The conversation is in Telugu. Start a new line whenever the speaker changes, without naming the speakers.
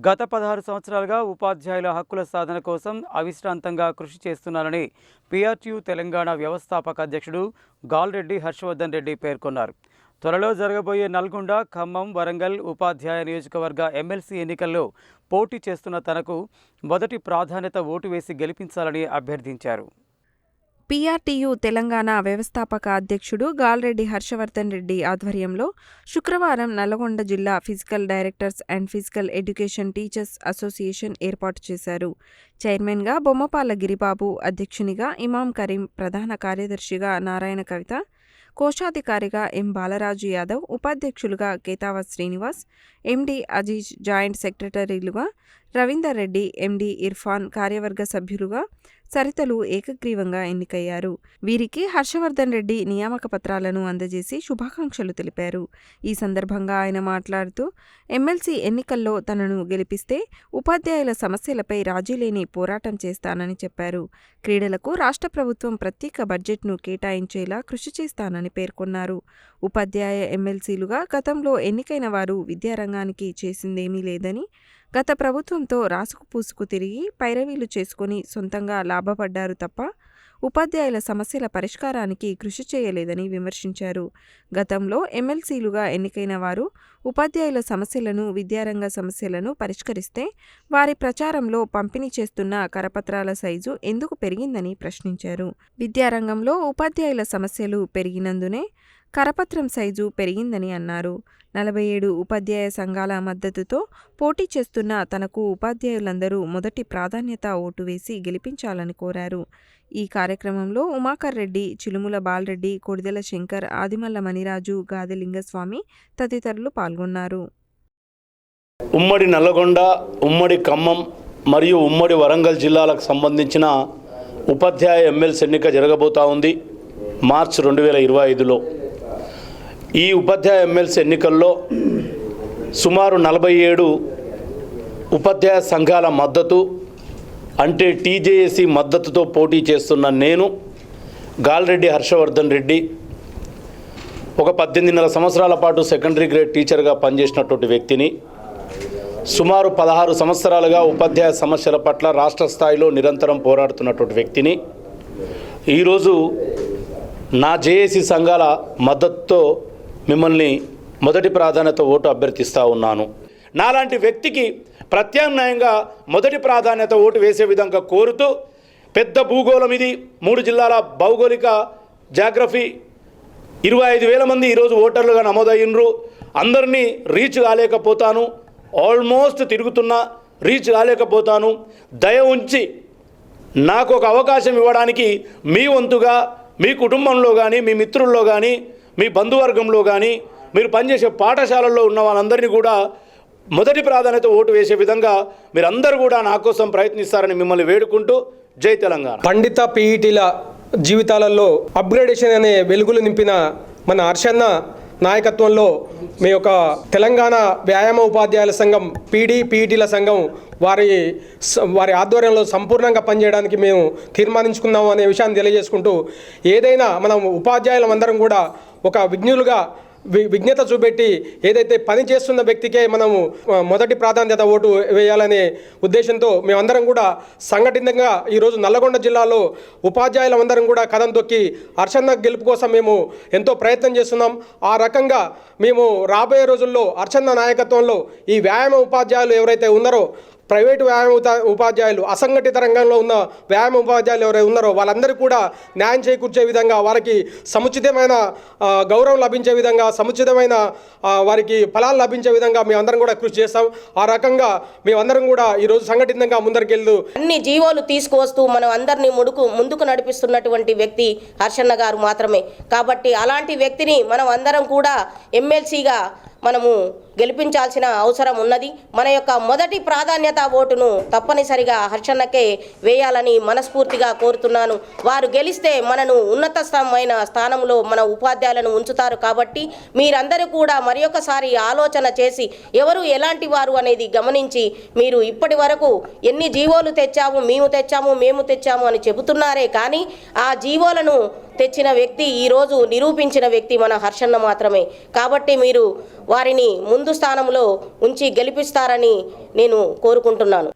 గత 16 సంవత్సరాలుగా ఉపాధ్యాయుల హక్కుల సాధన కోసం అవిశ్రాంతంగా కృషి చేస్తున్నారని పీఆర్టీయూ తెలంగాణ వ్యవస్థాపక అధ్యక్షుడు గాల్రెడ్డి హర్షవర్ధన్ రెడ్డి పేర్కొన్నారు. త్వరలో జరగబోయే నల్గొండ, ఖమ్మం, వరంగల్ ఉపాధ్యాయ నియోజకవర్గ ఎమ్మెల్సీ ఎన్నికల్లో పోటీ చేస్తున్న తనకు మొదటి ప్రాధాన్యత ఓటు వేసి గెలిపించాలని అభ్యర్థించారు.
పీఆర్టీయూ తెలంగాణ వ్యవస్థాపక అధ్యక్షుడు గాల్రెడ్డి హర్షవర్ధన్ రెడ్డి ఆధ్వర్యంలో శుక్రవారం నల్లగొండ జిల్లా physical directors and physical education teachers association ఏర్పాటు చేశారు. చైర్మన్గా బొమ్మపాల గిరిబాబు, అధ్యక్షునిగా ఇమాం కరీం, ప్రధాన కార్యదర్శిగా నారాయణ కవిత, కోశాధికారిగా ఎం బాలరాజు యాదవ్, ఉపాధ్యక్షులుగా కేతావత్ శ్రీనివాస్, ఎండి అజీజ్, జాయింట్ సెక్రటరీలుగా రవీందర్ రెడ్డి, ఎండి ఇర్ఫాన్, కార్యవర్గ సభ్యులుగా సరితలు ఏకగ్రీవంగా ఎన్నికయ్యారు. వీరికి హర్షవర్ధన్ రెడ్డి నియామక పత్రాలను అందజేసి శుభాకాంక్షలు తెలిపారు. ఈ సందర్భంగా ఆయన మాట్లాడుతూ ఎమ్మెల్సీ ఎన్నికల్లో తనను గెలిపిస్తే ఉపాధ్యాయుల సమస్యలపై రాజీలేని పోరాటం చేస్తానని చెప్పారు. క్రీడలకు రాష్ట్ర ప్రభుత్వం ప్రత్యేక బడ్జెట్ను కేటాయించేలా కృషి చేస్తానని పేర్కొన్నారు. ఉపాధ్యాయ ఎమ్మెల్సీలుగా గతంలో ఎన్నికైన వారు విద్యారంగానికి చేసిందేమీ లేదని, గత ప్రభుత్వంతో రాసుకు పూసుకు తిరిగి పైరవీలు చేసుకుని సొంతంగా లాభపడ్డారు తప్ప ఉపాధ్యాయుల సమస్యల పరిష్కారానికి కృషి చేయలేదని విమర్శించారు. గతంలో ఎమ్మెల్సీలుగా ఎన్నికైన వారు ఉపాధ్యాయుల సమస్యలను, విద్యారంగ సమస్యలను పరిష్కరిస్తే వారి ప్రచారంలో పంపిణీ చేస్తున్న కరపత్రాల సైజు ఎందుకు పెరిగిందని ప్రశ్నించారు. విద్యారంగంలో ఉపాధ్యాయుల సమస్యలు పెరిగినందునే కరపత్రం సైజు పెరిగిందని అన్నారు. 47 ఉపాధ్యాయ సంఘాల మద్దతుతో పోటీ చేస్తున్న తనకు ఉపాధ్యాయులందరూ మొదటి ప్రాధాన్యత ఓటు వేసి గెలిపించాలని కోరారు. ఈ కార్యక్రమంలో ఉమాకర్ రెడ్డి, చిలుముల బాలరెడ్డి, కొడిదెల శంకర్, ఆదిమల్ల మణిరాజు, గాదె లింగస్వామి తదితరులు పాల్గొన్నారు.
ఉమ్మడి నల్లగొండ, ఉమ్మడి ఖమ్మం మరియు ఉమ్మడి వరంగల్ జిల్లాలకు సంబంధించిన ఉపాధ్యాయ ఎమ్మెల్సీ ఎన్నిక జరగబోతా ఉంది మార్చి 2025లో. ఈ ఉపాధ్యాయ ఎమ్మెల్సీ ఎన్నికల్లో సుమారు 47 ఉపాధ్యాయ సంఘాల మద్దతు, అంటే టీజేఏసీ మద్దతుతో పోటీ చేస్తున్న నేను గాల్రెడ్డి హర్షవర్ధన్ రెడ్డి ఒక 18 సంవత్సరాల పాటు సెకండరీ గ్రేడ్ టీచర్గా పనిచేసినటువంటి వ్యక్తిని, సుమారు 16 సంవత్సరాలుగా ఉపాధ్యాయ సమస్యల పట్ల రాష్ట్ర స్థాయిలో నిరంతరం పోరాడుతున్నటువంటి వ్యక్తిని, ఈరోజు నా జేఏసీ సంఘాల మద్దతుతో మిమ్మల్ని మొదటి ప్రాధాన్యత ఓటు అభ్యర్థిస్తూ ఉన్నాను. నాలాంటి వ్యక్తికి ప్రత్యామ్నాయంగా మొదటి ప్రాధాన్యత ఓటు వేసే విధంగా కోరుతూ, పెద్ద భూగోళం ఇది, 3 జిల్లాల భౌగోళిక జాగ్రఫీ, 25,000 మంది ఈరోజు ఓటర్లుగా నమోదయ్యిండ్రు. అందరినీ రీచ్ కాలేకపోతాను, ఆల్మోస్ట్ తిరుగుతున్నా రీచ్ కాలేకపోతాను. దయ ఉంచి నాకు ఒక అవకాశం ఇవ్వడానికి మీ వంతుగా మీ కుటుంబంలో కానీ, మీ మిత్రుల్లో కానీ, మీ బంధువర్గంలో కానీ, మీరు పనిచేసే పాఠశాలల్లో ఉన్న వాళ్ళందరినీ కూడా మొదటి ప్రాధాన్యత ఓటు వేసే విధంగా మీరందరూ కూడా నా కోసం ప్రయత్నిస్తారని మిమ్మల్ని వేడుకుంటూ జై తెలంగాణ.
పండిత పీఈటీల జీవితాలలో అప్గ్రేడేషన్ అనే వెలుగులు నింపిన మన హర్షన్న నాయకత్వంలో మీ యొక్క తెలంగాణ వ్యాయామ ఉపాధ్యాయుల సంఘం పీఈటీల సంఘం వారి ఆధ్వర్యంలో సంపూర్ణంగా పనిచేయడానికి మేము తీర్మానించుకున్నాము అనే విషయాన్ని తెలియజేసుకుంటూ, ఏదైనా మనం ఉపాధ్యాయులం అందరం కూడా ఒక విజ్ఞత చూపెట్టి ఏదైతే పని చేస్తున్న వ్యక్తికే మనము మొదటి ప్రాధాన్యత ఓటు వేయాలనే ఉద్దేశంతో మేమందరం కూడా సంఘటితంగా ఈరోజు నల్లగొండ జిల్లాలో ఉపాధ్యాయులందరం కూడా కదం తొక్కి హర్షన్న గెలుపు కోసం మేము ఎంతో ప్రయత్నం చేస్తున్నాం. ఆ రకంగా మేము రాబోయే రోజుల్లో హర్షన్న నాయకత్వంలో ఈ వ్యాయామ ఉపాధ్యాయులు ఎవరైతే ఉన్నారో, ప్రైవేటు వ్యాయామ ఉపాధ్యాయులు, అసంఘటిత రంగంలో ఉన్న వ్యాయామ ఉపాధ్యాయులు ఎవరైతే ఉన్నారో వాళ్ళందరికీ కూడా న్యాయం చేకూర్చే విధంగా, వారికి సముచితమైన గౌరవం లభించే విధంగా, సముచితమైన వారికి ఫలాలు లభించే విధంగా మేమందరం కూడా కృషి చేస్తాం. ఆ రకంగా మేమందరం కూడా ఈరోజు సంఘటితంగా ముందరికెళ్తూ
అన్ని జీవోలు తీసుకువస్తూ మనం అందరినీ ముందుకు నడిపిస్తున్నటువంటి వ్యక్తి హర్షన్న గారు మాత్రమే. కాబట్టి అలాంటి వ్యక్తిని మనం అందరం కూడా ఎమ్మెల్సీగా మనము గెలిపించాల్సిన అవసరం ఉన్నది. మన యొక్క మొదటి ప్రాధాన్యత ఓటును తప్పనిసరిగా హర్షన్నకే వేయాలని మనస్ఫూర్తిగా కోరుతున్నాను. వారు గెలిస్తే మనను ఉన్నతమైన స్థానంలో మన ఉపాధ్యాయులను ఉంచుతారు. కాబట్టి మీరందరూ కూడా మరి ఒకసారి ఆలోచన చేసి ఎవరు ఎలాంటి వారు అనేది గమనించి, మీరు ఇప్పటి వరకు ఎన్ని జీవోలు తెచ్చాము, మేము తెచ్చాము అని చెబుతున్నారే కానీ ఆ జీవోలను తెచ్చిన వ్యక్తి, ఈరోజు నిరూపించిన వ్యక్తి మన హర్షన్న మాత్రమే. కాబట్టి మీరు వారిని ముందు స్థానంలో ఉంచి గెలిపిస్తారని నేను కోరుకుంటున్నాను.